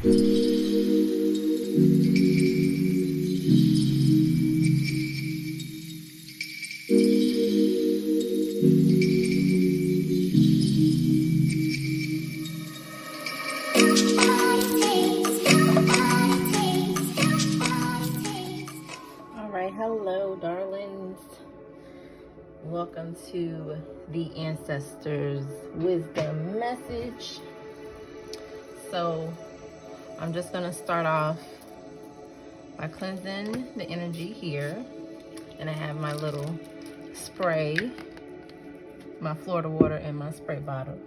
Hello, darlings. Welcome to the Ancestors Wisdom Message. So, I'm just going to start off by cleansing the energy here. And I have my little spray, my Florida water, and my spray bottle.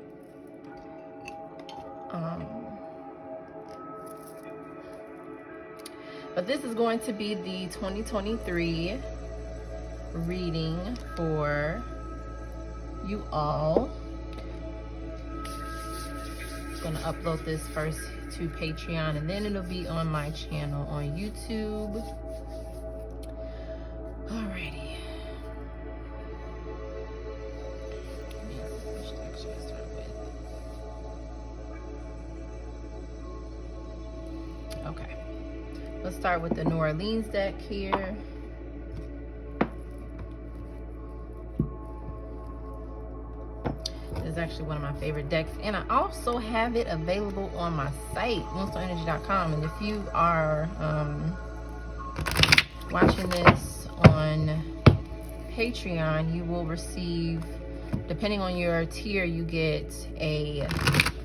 But this is going to be the 2023 reading for you all. I'm going to upload this first to Patreon, and then it'll be on my channel on YouTube. Alrighty. Okay. Let's start with the New Orleans deck here. This is actually one of my favorite decks, and I also have it available on my site, moonstoneenergy.com. And if you are watching this on Patreon, you will receive, depending on your tier, you get a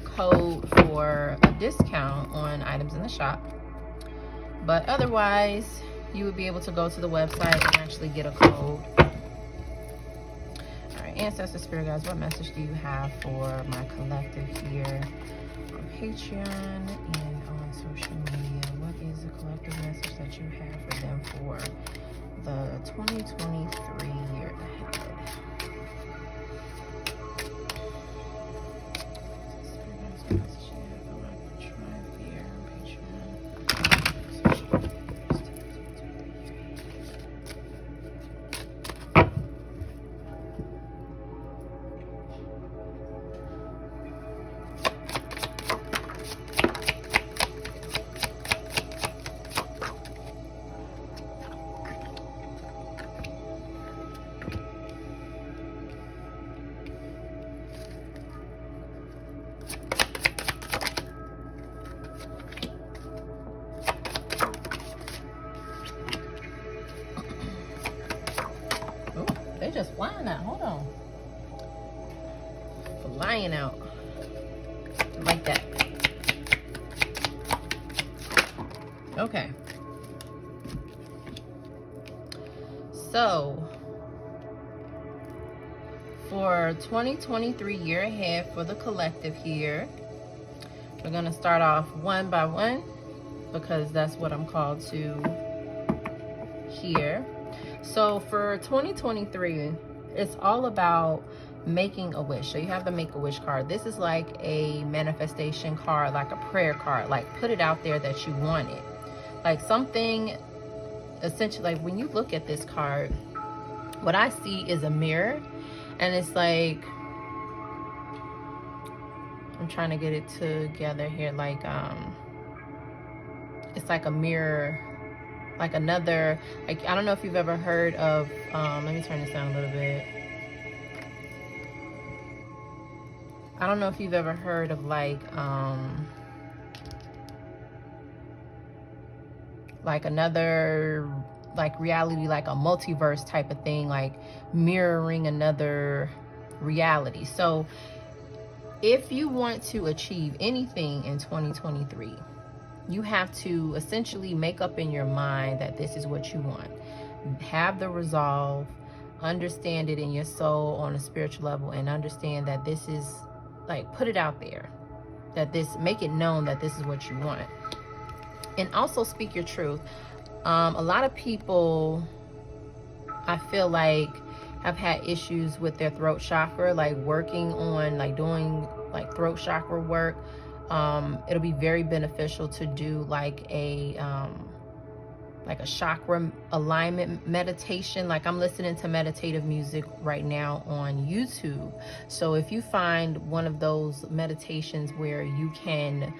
code for a discount on items in the shop. But otherwise, you would be able to go to the website and actually get a code. All right, Ancestor Spirit Guides, what message do you have for my collective here on Patreon and on social media? What is the collective message that you have for them for the 2023 year ahead? They're just flying out. Hold on. Flying out. Like that. Okay. So, for 2023 year ahead for the collective here, we're going to start off one by one because that's what I'm called to here. So for 2023, it's all about making a wish. So you have the make a wish card. This is like a manifestation card, like a prayer card. Like put it out there that you want it. Like something essentially, like when you look at this card, what I see is a mirror, and it's like, I'm trying to get it together here, like it's like a mirror, like another, like, I don't know if you've ever heard of, let me turn this down a little bit. I don't know if you've ever heard of like another, like reality, like a multiverse type of thing, like mirroring another reality. So if you want to achieve anything in 2023, you have to essentially make up in your mind that this is what you want. Have the resolve, understand it in your soul on a spiritual level, and understand that this is, like, put it out there, that this, make it known that this is what you want. And also speak your truth. A lot of people, I feel like, have had issues with their throat chakra, like working on, like doing like throat chakra work. It'll be very beneficial to do like a chakra alignment meditation. Like I'm listening to meditative music right now on YouTube. So if you find one of those meditations where you can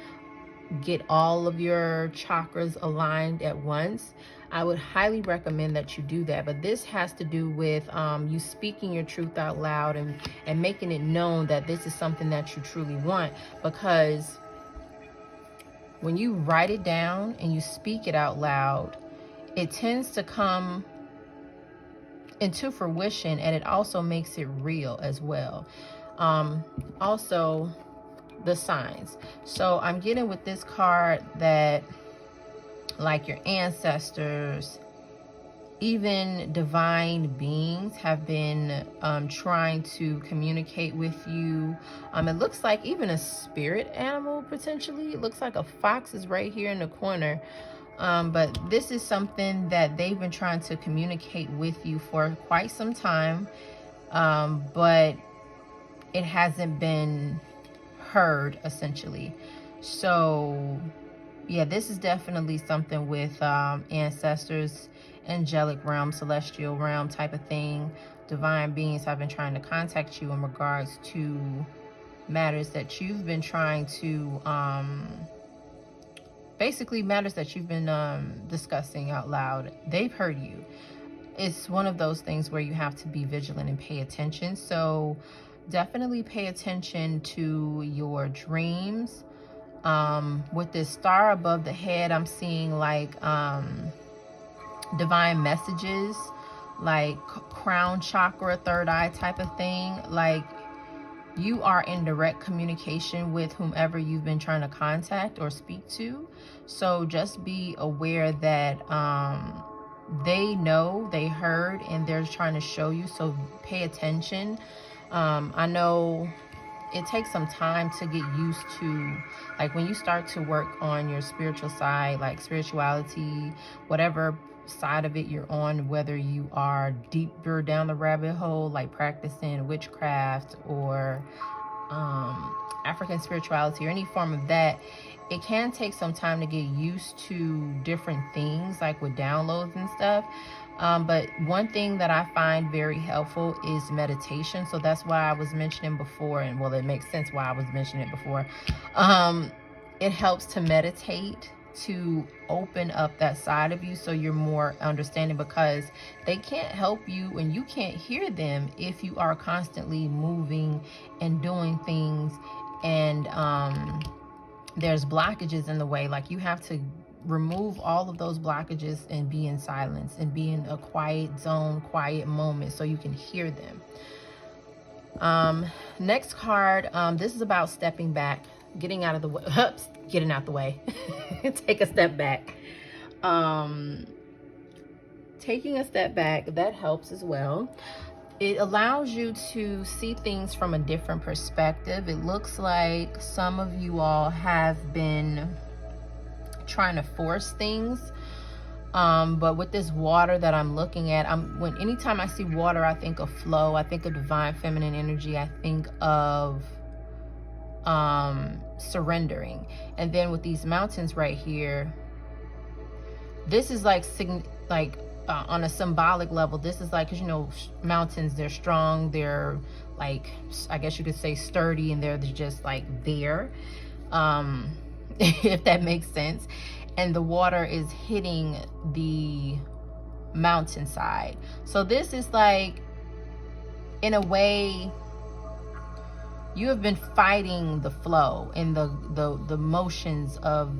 get all of your chakras aligned at once, I would highly recommend that you do that. But this has to do with you speaking your truth out loud and making it known that this is something that you truly want. Because when you write it down and you speak it out loud, it tends to come into fruition, and it also makes it real as well. Also, the signs. So I'm getting with this card that, like, your ancestors, even divine beings have been trying to communicate with you. It looks like even a spirit animal, potentially. It looks like a fox is right here in the corner. But this is something that they've been trying to communicate with you for quite some time, but it hasn't been heard, essentially. So yeah, this is definitely something with ancestors, angelic realm, celestial realm type of thing. Divine beings have been trying to contact you in regards to matters that you've been trying to basically matters that you've been discussing out loud. They've heard you. It's one of those things where you have to be vigilant and pay attention. So definitely pay attention to your dreams. With this star above the head, I'm seeing like divine messages, like crown chakra, third eye type of thing. Like, you are in direct communication with whomever you've been trying to contact or speak to. So just be aware that they know, they heard, and they're trying to show you. So pay attention. I know it takes some time to get used to, like, when you start to work on your spiritual side, like spirituality, whatever side of it you're on, whether you are deeper down the rabbit hole, like practicing witchcraft or African spirituality or any form of that, it can take some time to get used to different things, like with downloads and stuff. But one thing that I find very helpful is meditation. So that's why I was mentioning before, and well, it makes sense why I was mentioning it before. It helps to meditate, to open up that side of you so you're more understanding, because they can't help you and you can't hear them if you are constantly moving and doing things, and there's blockages in the way. Like, you have to remove all of those blockages and be in silence and be in a quiet zone, quiet moment, so you can hear them. Next card, this is about stepping back, getting out of the way. Getting out the way. Take a step back. Taking a step back, that helps as well. It allows you to see things from a different perspective. It looks like some of you all have been trying to force things. But with this water that I'm looking at, anytime I see water, I think of flow. I think of divine feminine energy. I think of surrendering. And then with these mountains right here, this is like on a symbolic level, this is like, 'cause you know, mountains, they're strong, they're like, I guess you could say sturdy, and they're just like there, if that makes sense. And the water is hitting the mountainside. So this is like, in a way, you have been fighting the flow and the motions of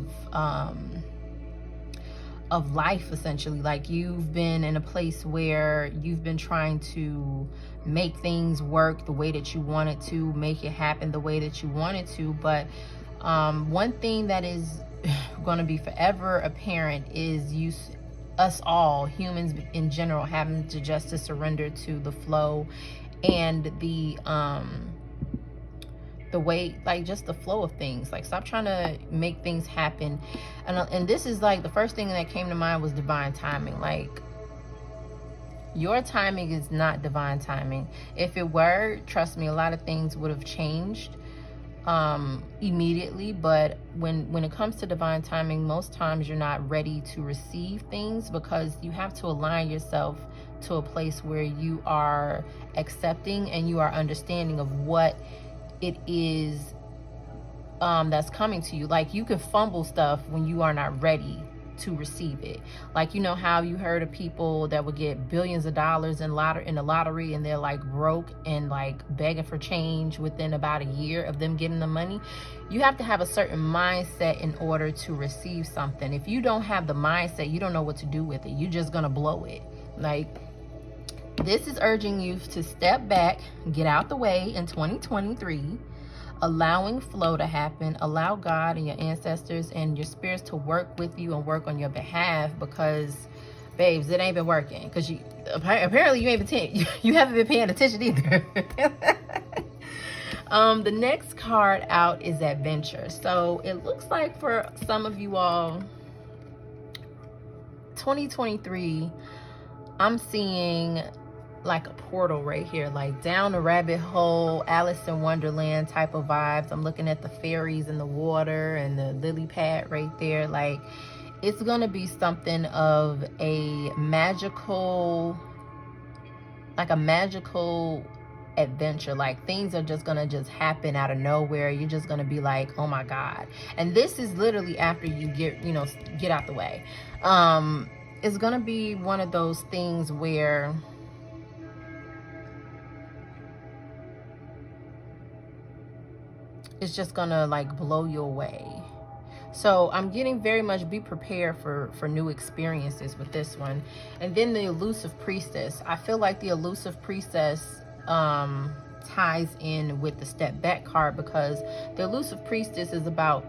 life, essentially. Like, you've been in a place where you've been trying to make things work the way that you want it to, make it happen the way that you want it to. But one thing that is going to be forever apparent is us all, humans in general, having to just to surrender to the flow and the way, like, just the flow of things. Like, stop trying to make things happen. And this is like, the first thing that came to mind was divine timing. Like, your timing is not divine timing. If it were, trust me, a lot of things would have changed immediately. But when it comes to divine timing, most times you're not ready to receive things, because you have to align yourself to a place where you are accepting and you are understanding of what it is that's coming to you. Like, you can fumble stuff when you are not ready to receive it. Like, you know how you heard of people that would get billions of dollars in the lottery, and they're like broke and like begging for change within about a year of them getting the money? You have to have a certain mindset in order to receive something. If you don't have the mindset, you don't know what to do with it. You're just gonna blow it. Like, this is urging you to step back, get out the way in 2023, allowing flow to happen. Allow God and your ancestors and your spirits to work with you and work on your behalf, because, babes, it ain't been working. Because you apparently you haven't been paying attention either. The next card out is Adventure. So it looks like for some of you all, 2023, I'm seeing like a portal right here, like down a rabbit hole, Alice in Wonderland type of vibes. I'm looking at the fairies in the water and the lily pad right there. Like, it's gonna be something of a magical, like a magical adventure. Like, things are just gonna just happen out of nowhere. You're just gonna be like, oh my God. And this is literally after you get out the way. It's gonna be one of those things where it's just gonna like blow you away. So I'm getting very much, be prepared for new experiences with this one. And then the Elusive Priestess. I feel like the Elusive Priestess ties in with the Step Back card, because the Elusive Priestess is about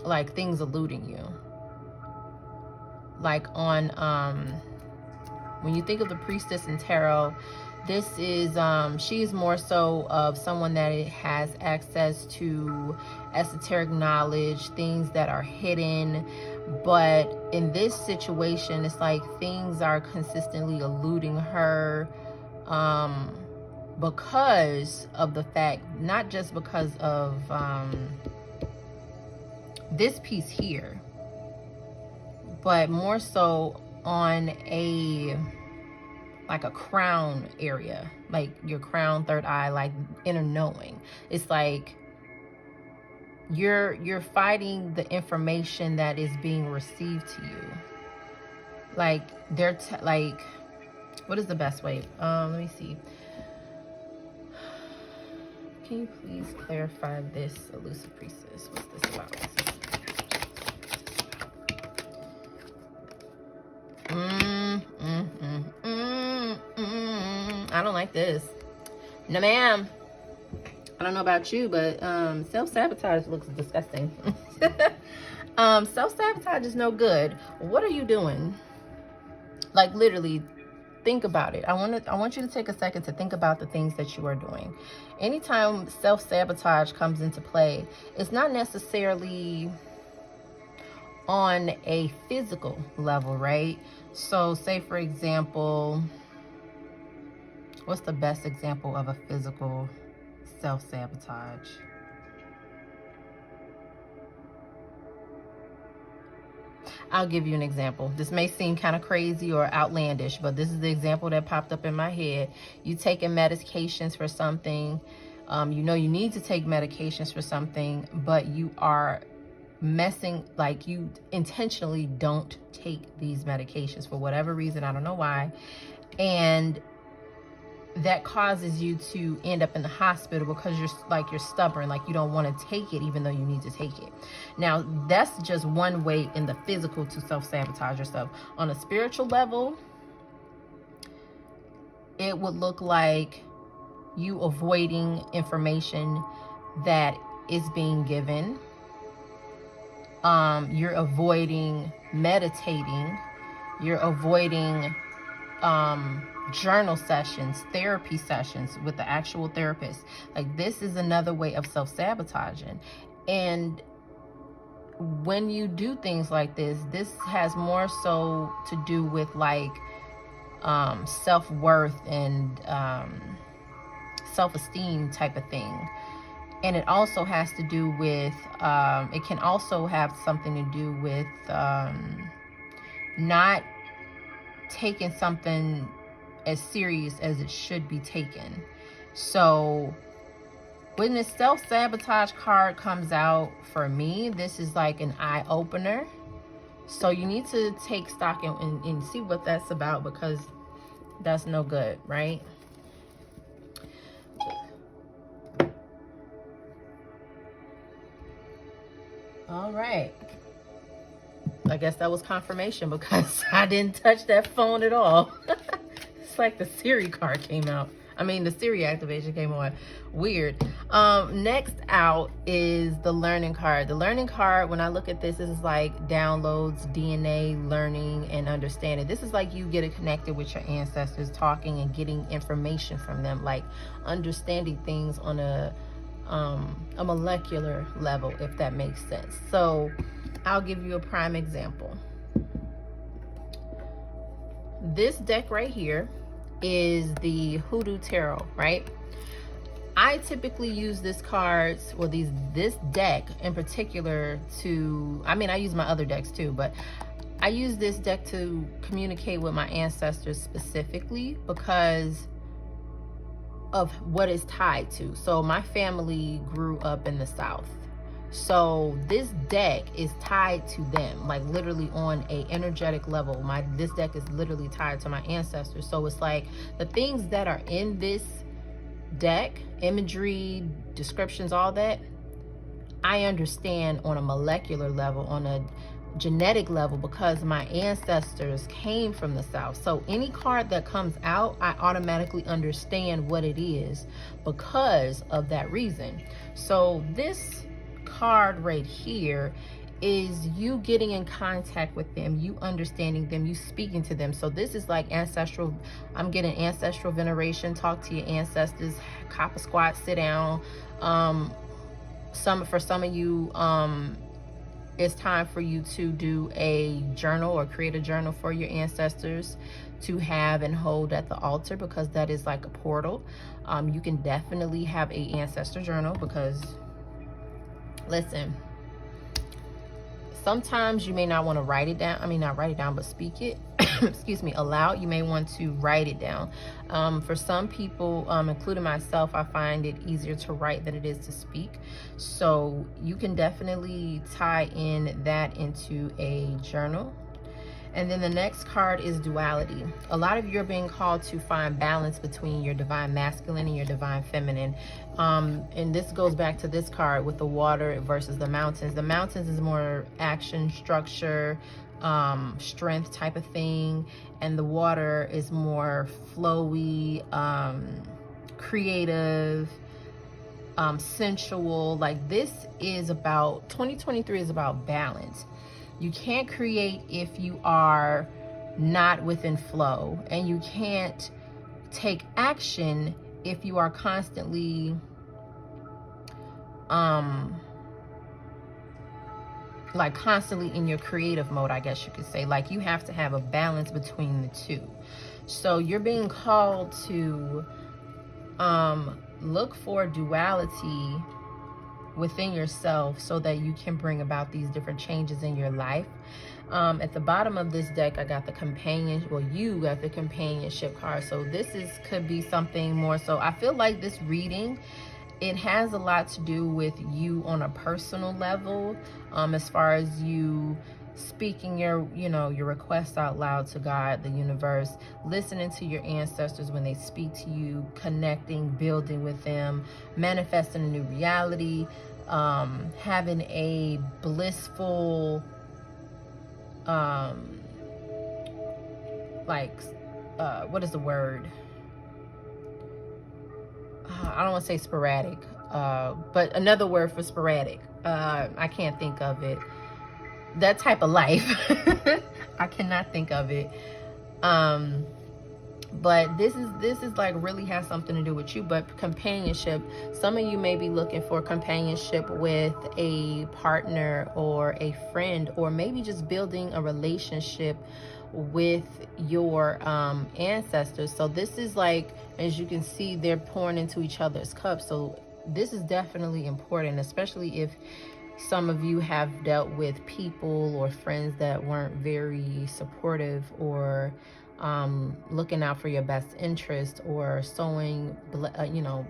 like things eluding you. Like on when you think of the Priestess in tarot, this is she's more so of someone that has access to esoteric knowledge, things that are hidden. But in this situation, it's like things are consistently eluding her, because of the fact, not just because of this piece here, but more so on a like a crown area, like your crown, third eye, like inner knowing. It's like you're fighting the information that is being received to you. Like they're like, what is the best way? Let me see. Can you please clarify this, Elusive Priestess? What's this about? I don't like this. No, ma'am. I don't know about you, but self-sabotage looks disgusting. Self-sabotage is no good. What are you doing? Like, literally, think about it. I want you to take a second to think about the things that you are doing. Anytime self-sabotage comes into play, it's not necessarily on a physical level, right? So say, for example, what's the best example of a physical self-sabotage? I'll give you an example. This may seem kind of crazy or outlandish, but this is the example that popped up in my head. You taking medications for something, you know you need to take medications for something, but you are messing, like you intentionally don't take these medications for whatever reason. I don't know why. And that causes you to end up in the hospital because you're stubborn, like you don't want to take it even though you need to take it. Now, that's just one way in the physical to self-sabotage yourself. On a spiritual level, it would look like you avoiding information that is being given. You're avoiding meditating. You're avoiding journal sessions, therapy sessions with the actual therapist. Like, this is another way of self-sabotaging. And when you do things like this has more so to do with like self-worth and self-esteem type of thing. And it also has to do with it can also have something to do with not taking something as serious as it should be taken. So When this self-sabotage card comes out, for me, this is like an eye-opener. So you need to take stock and see what that's about, because that's no good, right? All right. I guess that was confirmation, because I didn't touch that phone at all. It's like the Siri card came out. I mean, the Siri activation came on. Weird. Next out is the learning card. The learning card, when I look at this is like downloads, DNA, learning, and understanding. This is like you getting connected with your ancestors, talking and getting information from them, like understanding things on a molecular level, if that makes sense. So I'll give you a prime example. This deck right here is the Hoodoo Tarot, right? I typically use this cards, well, this deck in particular to, I mean, I use my other decks too, but I use this deck to communicate with my ancestors specifically because of what it's tied to. So my family grew up in the South. So this deck is tied to them, like literally on a energetic level. This deck is literally tied to my ancestors. So it's like the things that are in this deck, imagery, descriptions, all that, I understand on a molecular level, on a genetic level, because my ancestors came from the South. So any card that comes out, I automatically understand what it is because of that reason. So this card right here is you getting in contact with them, you understanding them, you speaking to them. So this is like ancestral, I'm getting ancestral veneration, talk to your ancestors, copper squat, sit down. For some of you, it's time for you to do a journal or create a journal for your ancestors to have and hold at the altar, because that is like a portal. You can definitely have a ancestor journal, because listen, sometimes you may not want to write it down. I mean, not write it down, but speak it. Excuse me, aloud. You may want to write it down. For some people, including myself, I find it easier to write than it is to speak. So you can definitely tie in that into a journal. And then the next card is duality. A lot of you are being called to find balance between your divine masculine and your divine feminine. And this goes back to this card with the water versus the mountains. The mountains is more action, structure, strength type of thing. And the water is more flowy, creative, sensual. Like this is about, 2023 is about balance. You can't create if you are not within flow, and you can't take action if you are constantly constantly in your creative mode, I guess you could say. Like you have to have a balance between the two. So you're being called to look for duality within yourself so that you can bring about these different changes in your life. At the bottom of this deck, I got the you got the companionship card. So this could be something more. So I feel like this reading, it has a lot to do with you on a personal level, as far as you speaking your requests out loud to God, the universe, listening to your ancestors when they speak to you, connecting, building with them, manifesting a new reality, having a blissful, what is the word? I don't want to say sporadic, but another word for sporadic. I can't think of it. That type of life. I cannot think of it. But this is like really has something to do with you. But companionship, some of you may be looking for companionship with a partner or a friend, or maybe just building a relationship with your ancestors. So this is like, as you can see, they're pouring into each other's cups. So this is definitely important, especially if some of you have dealt with people or friends that weren't very supportive or looking out for your best interest, or sowing,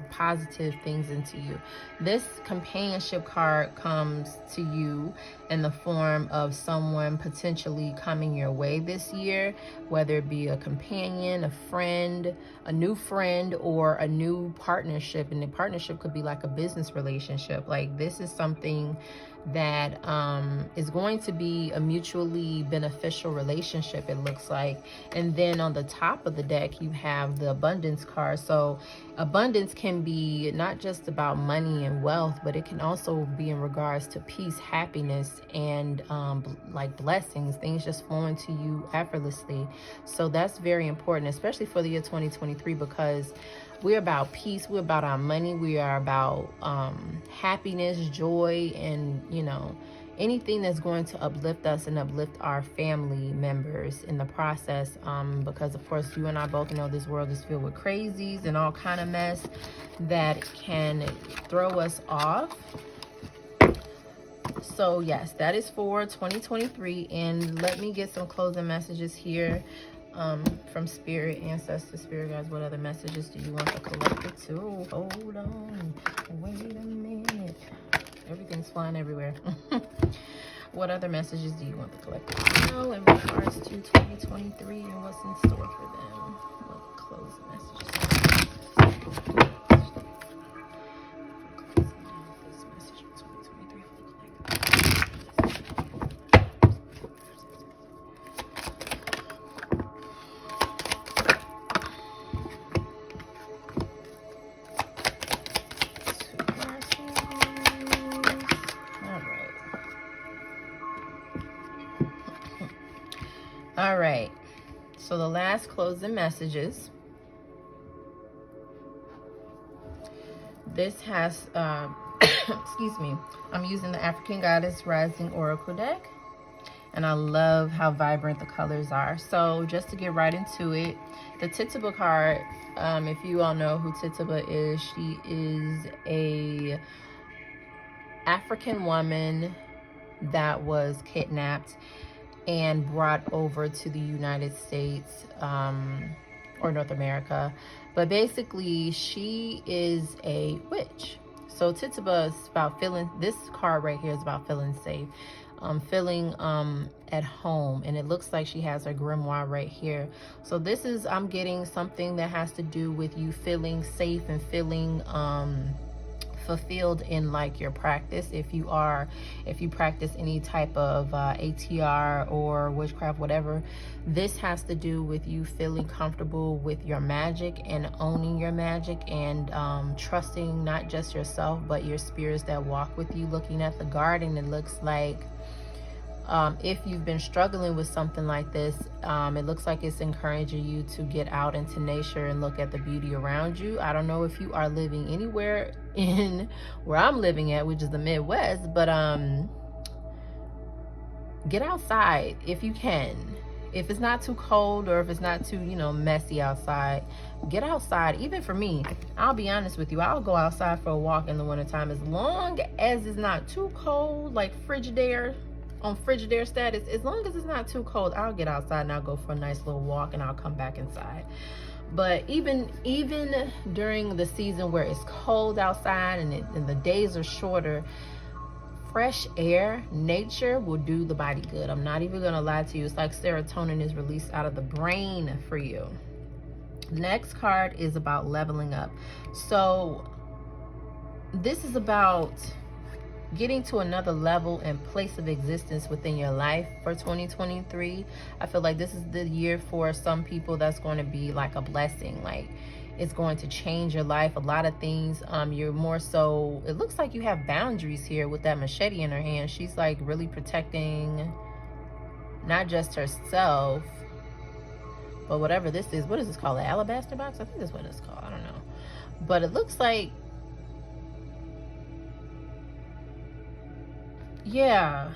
positive things into you. This companionship card comes to you in the form of someone potentially coming your way this year, whether it be a companion, a friend, a new friend, or a new partnership. And the partnership could be like a business relationship. Like, this is something that is going to be a mutually beneficial relationship, it looks like. And then on the top of the deck, you have the abundance card. So abundance can be not just about money and wealth, but it can also be in regards to peace, happiness, and like blessings, things just flowing to you effortlessly. So that's very important, especially for the year 2023, because we're about peace, we're about our money, we are about happiness, joy, and anything that's going to uplift us and uplift our family members in the process, because of course you and I both know this world is filled with crazies and all kind of mess that can throw us off. So yes, that is for 2023. And let me get some closing messages here from Spirit, Ancestors, Spirit Guides. What other messages do you want the collective to? Hold on, wait a minute. Everything's flying everywhere. What other messages do you want the collective to know in regards to 2023 and what's in store for them? What closing messages? All right, so the last closing messages. This has, excuse me, I'm using the African Goddess Rising Oracle deck, and I love how vibrant the colors are. So just to get right into it, the Tituba card, if you all know who Tituba is, she is a African woman that was kidnapped and brought over to the United States, or North America. But basically, she is a witch. So Tituba is about feeling, this card right here is about feeling safe, feeling at home. And it looks like she has her grimoire right here. So this is, I'm getting something that has to do with you feeling safe and feeling fulfilled in like your practice. If you practice any type of ATR or witchcraft, whatever, this has to do with you feeling comfortable with your magic and owning your magic, and trusting not just yourself but your spirits that walk with you. Looking at the garden, it looks like if you've been struggling with something like this, it looks like it's encouraging you to get out into nature and look at the beauty around you. I don't know if you are living anywhere in where I'm living at, which is the Midwest, but get outside if you can. If it's not too cold, or if it's not too, messy outside, get outside. Even for me, I'll be honest with you, I'll go outside for a walk in the wintertime, as long as it's not too cold, like Frigidaire, on Frigidaire status. As long as it's not too cold, I'll get outside and I'll go for a nice little walk and I'll come back inside. But even during the season where it's cold outside and the days are shorter, fresh air, nature will do the body good. I'm not even gonna lie to you. It's like serotonin is released out of the brain for you. Next card is about leveling up. So this is about getting to another level and place of existence within your life for 2023. I feel like this is the year for some people that's going to be like a blessing. Like, it's going to change your life. A lot of things. You're more so, it looks like you have boundaries here with that machete in her hand. She's like really protecting not just herself, but whatever this is. What is this called? An alabaster box? I think that's what it's called. I don't know. But it looks like, yeah,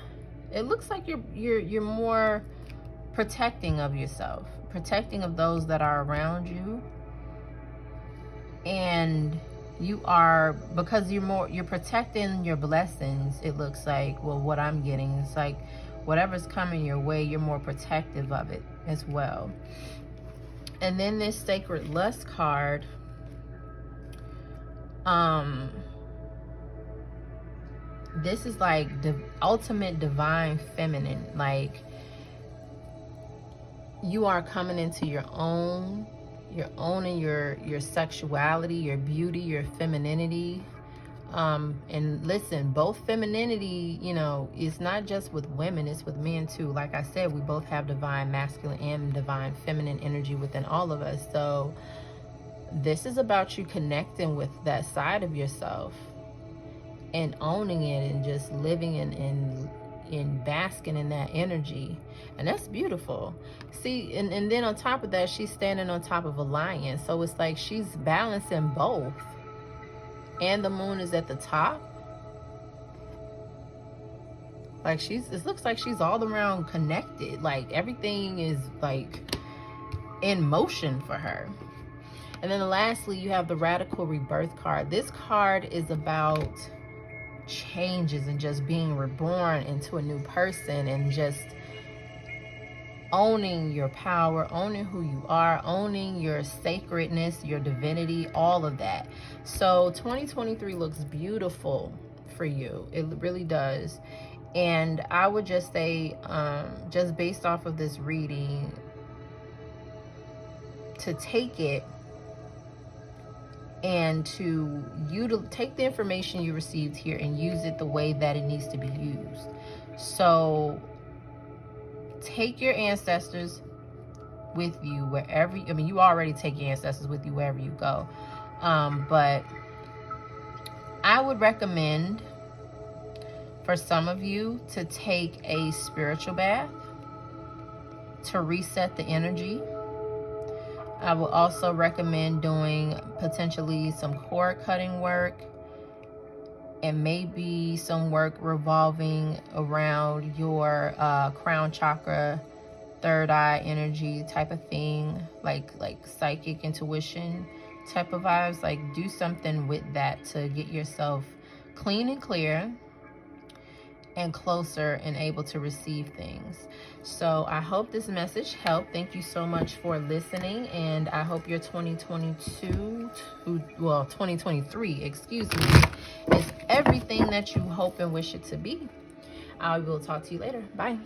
it looks like you're more protecting of yourself, protecting of those that are around you. And you are, because you're protecting your blessings. It looks like, well, what I'm getting is like whatever's coming your way, you're more protective of it as well. And then this Sacred Lust card, this is like the ultimate divine feminine. Like, you are coming into your own. You're owning your sexuality, your beauty, your femininity. And listen, both femininity, you know, it's not just with women, it's with men too. Like I said, we both have divine masculine and divine feminine energy within all of us. So this is about you connecting with that side of yourself and owning it and just living in basking in that energy. And that's beautiful. See, and then on top of that, she's standing on top of a lion. So it's like she's balancing both. And the moon is at the top. Like, it looks like she's all around connected. Like, everything is like in motion for her. And then lastly, you have the Radical Rebirth card. This card is about changes and just being reborn into a new person and just owning your power, owning who you are, owning your sacredness, your divinity, all of that. So 2023 looks beautiful for you. It really does. And I would just say, just based off of this reading, to take it and to take the information you received here and use it the way that it needs to be used. So take your ancestors with you wherever I mean, you already take your ancestors with you wherever you go, but I would recommend for some of you to take a spiritual bath to reset the energy. I will also recommend doing potentially some cord cutting work and maybe some work revolving around your crown chakra, third eye energy type of thing, like psychic intuition type of vibes. Like, do something with that to get yourself clean and clear and closer and able to receive things. So I hope this message helped. Thank you so much for listening, and I hope your 2023, excuse me, is everything that you hope and wish it to be. I will talk to you later. Bye.